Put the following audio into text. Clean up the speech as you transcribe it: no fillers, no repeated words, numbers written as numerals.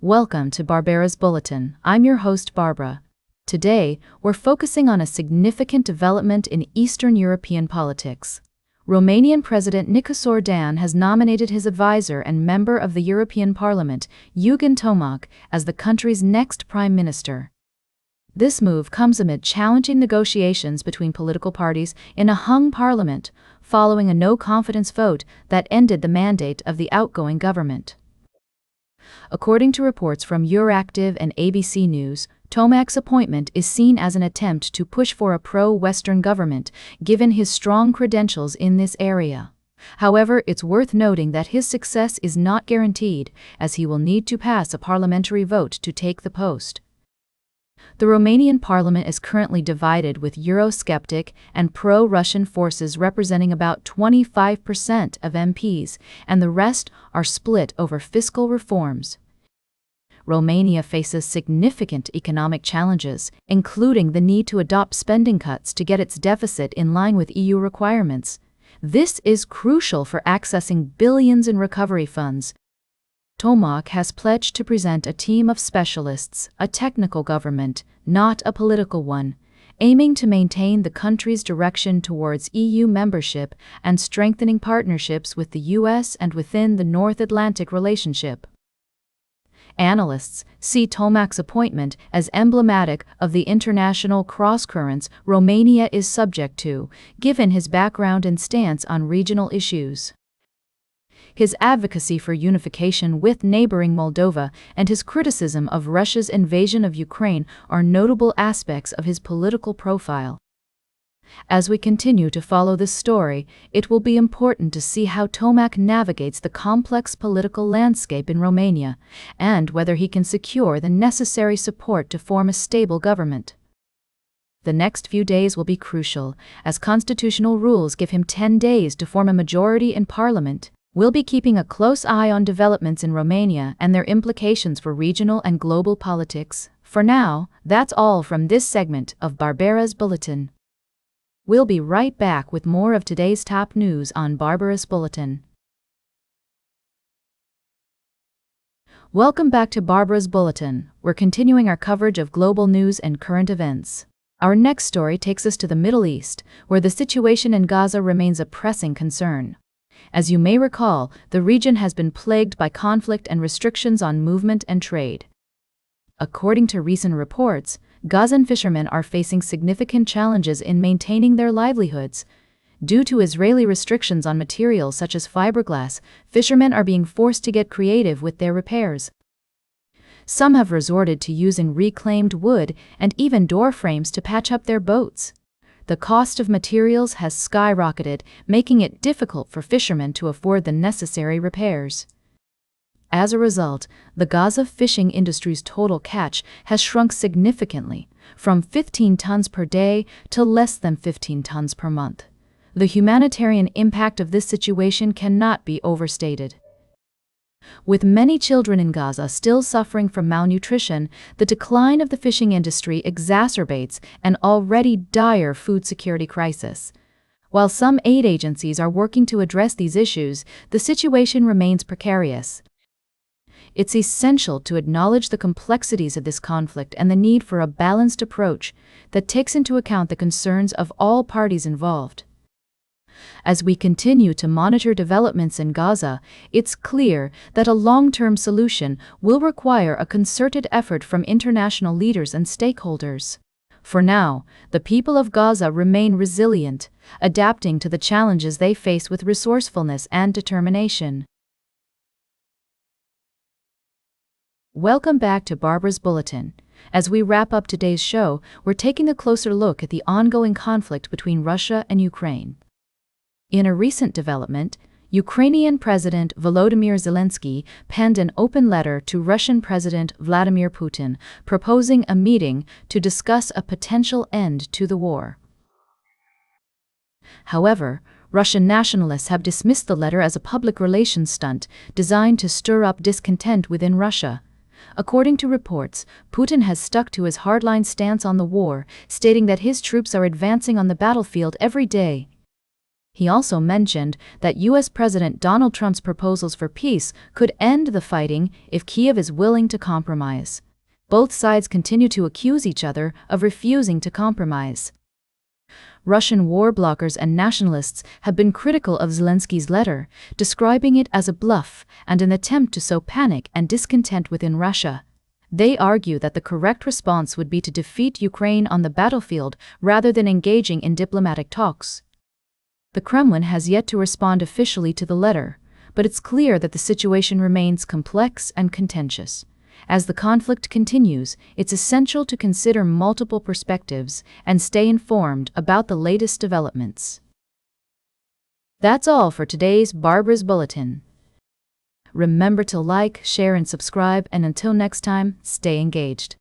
Welcome to Barbara's Bulletin. I'm your host, Barbara. Today, we're focusing on a significant development in Eastern European politics. Romanian President Nicolae Orban has nominated his advisor and member of the European Parliament, Eugen Tomac, as the country's next prime minister. This move comes amid challenging negotiations between political parties in a hung parliament, following a no-confidence vote that ended the mandate of the outgoing government. According to reports from Euractiv and ABC News, Tomac's appointment is seen as an attempt to push for a pro-Western government, given his strong credentials in this area. However, it's worth noting that his success is not guaranteed, as he will need to pass a parliamentary vote to take the post. The Romanian parliament is currently divided, with Eurosceptic and pro-Russian forces representing about 25% of MPs, and the rest are split over fiscal reforms. Romania faces significant economic challenges, including the need to adopt spending cuts to get its deficit in line with EU requirements. This is crucial for accessing billions in recovery funds. Tomac has pledged to present a team of specialists, a technical government, not a political one, aiming to maintain the country's direction towards EU membership and strengthening partnerships with the US and within the North Atlantic relationship. Analysts see Tomac's appointment as emblematic of the international cross-currents Romania is subject to, given his background and stance on regional issues. His advocacy for unification with neighboring Moldova and his criticism of Russia's invasion of Ukraine are notable aspects of his political profile. As we continue to follow this story, it will be important to see how Tomac navigates the complex political landscape in Romania, and whether he can secure the necessary support to form a stable government. The next few days will be crucial, as constitutional rules give him 10 days to form a majority in parliament. We'll be keeping a close eye on developments in Romania and their implications for regional and global politics. For now, that's all from this segment of Barbara's Bulletin. We'll be right back with more of today's top news on Barbara's Bulletin. Welcome back to Barbara's Bulletin. We're continuing our coverage of global news and current events. Our next story takes us to the Middle East, where the situation in Gaza remains a pressing concern. As you may recall, the region has been plagued by conflict and restrictions on movement and trade. According to recent reports, Gazan fishermen are facing significant challenges in maintaining their livelihoods. Due to Israeli restrictions on materials such as fiberglass, fishermen are being forced to get creative with their repairs. Some have resorted to using reclaimed wood and even door frames to patch up their boats. The cost of materials has skyrocketed, making it difficult for fishermen to afford the necessary repairs. As a result, the Gaza fishing industry's total catch has shrunk significantly, from 15 tons per day to less than 15 tons per month. The humanitarian impact of this situation cannot be overstated. With many children in Gaza still suffering from malnutrition, the decline of the fishing industry exacerbates an already dire food security crisis. While some aid agencies are working to address these issues, the situation remains precarious. It's essential to acknowledge the complexities of this conflict and the need for a balanced approach that takes into account the concerns of all parties involved. As we continue to monitor developments in Gaza, it's clear that a long-term solution will require a concerted effort from international leaders and stakeholders. For now, the people of Gaza remain resilient, adapting to the challenges they face with resourcefulness and determination. Welcome back to Barbara's Bulletin. As we wrap up today's show, we're taking a closer look at the ongoing conflict between Russia and Ukraine. In a recent development, Ukrainian President Volodymyr Zelensky penned an open letter to Russian President Vladimir Putin, proposing a meeting to discuss a potential end to the war. However, Russian nationalists have dismissed the letter as a public relations stunt designed to stir up discontent within Russia. According to reports, Putin has stuck to his hardline stance on the war, stating that his troops are advancing on the battlefield every day. He also mentioned that U.S. President Donald Trump's proposals for peace could end the fighting if Kyiv is willing to compromise. Both sides continue to accuse each other of refusing to compromise. Russian war bloggers and nationalists have been critical of Zelensky's letter, describing it as a bluff and an attempt to sow panic and discontent within Russia. They argue that the correct response would be to defeat Ukraine on the battlefield rather than engaging in diplomatic talks. The Kremlin has yet to respond officially to the letter, but it's clear that the situation remains complex and contentious. As the conflict continues, it's essential to consider multiple perspectives and stay informed about the latest developments. That's all for today's Barbara's Bulletin. Remember to like, share, and subscribe, and until next time, stay engaged.